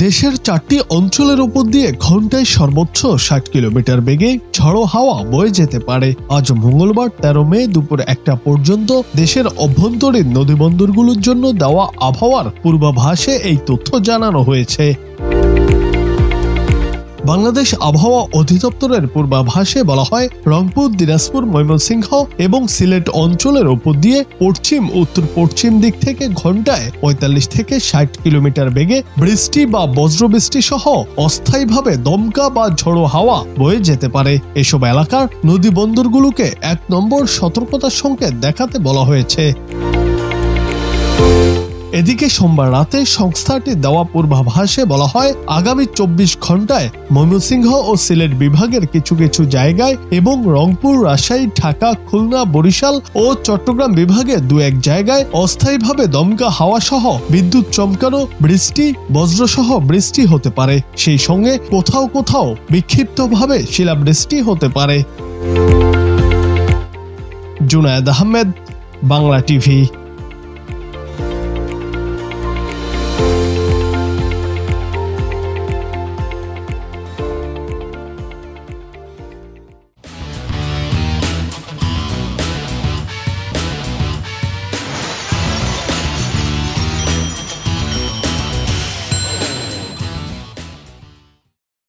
দেশের 4টি অঞ্চলের উপর দিয়ে ঘন্টায় সর্বোচ্চ 60 কিলোমিটার বেগে ঝড়ো হাওয়া বয়ে যেতে পারে। আজ মঙ্গলবার 13 মে দুপুর 1টা পর্যন্ত দেশের অভ্যন্তরীণ নদীবন্দরগুলোর জন্য দেওয়া আবহাওয়ার পূর্বাভাসে এই তথ্য জানানো হয়েছে। বাংলাদেশ আবহাওয়া অধিদপ্তরের পূর্বাভাসে বলা হয়, রংপুর, দিনাজপুর, ময়মনসিংহ এবং সিলেট অঞ্চলের উপর দিয়ে পশ্চিম উত্তর পশ্চিম দিক থেকে ঘন্টায় 45 থেকে 60 কিলোমিটার বেগে বৃষ্টি বা বজ্রবৃষ্টি সহ অস্থায়ীভাবে দমকা বা ঝড়ো হাওয়া বয়ে যেতে পারে। এসব এলাকার নদী বন্দরগুলোকে 1 নম্বর সতর্কতার সংকেত দেখাতে বলা হয়েছে। এদিকে সোমবার রাতে সংস্থাটি দেওয়া পূর্বাভাসে বলা হয়, আগামী 24 ঘন্টায় ময়মনসিংহ ও সিলেট বিভাগের কিছু কিছু জায়গায় এবং রংপুর, রাজশাহী, ঢাকা, খুলনা, বরিশাল ও চট্টগ্রাম বিভাগে 2-1 জায়গায় অস্থায়ীভাবে দমকা হাওয়া সহ বিদ্যুৎ চমকানো, বৃষ্টি, বজ্রসহ বৃষ্টি হতে পারে। সেই সঙ্গে কোথাও কোথাও বিক্ষিপ্তভাবে শিলাবৃষ্টি হতে পারে। জুনায়েদ আহমেদ, বাংলা টিভি।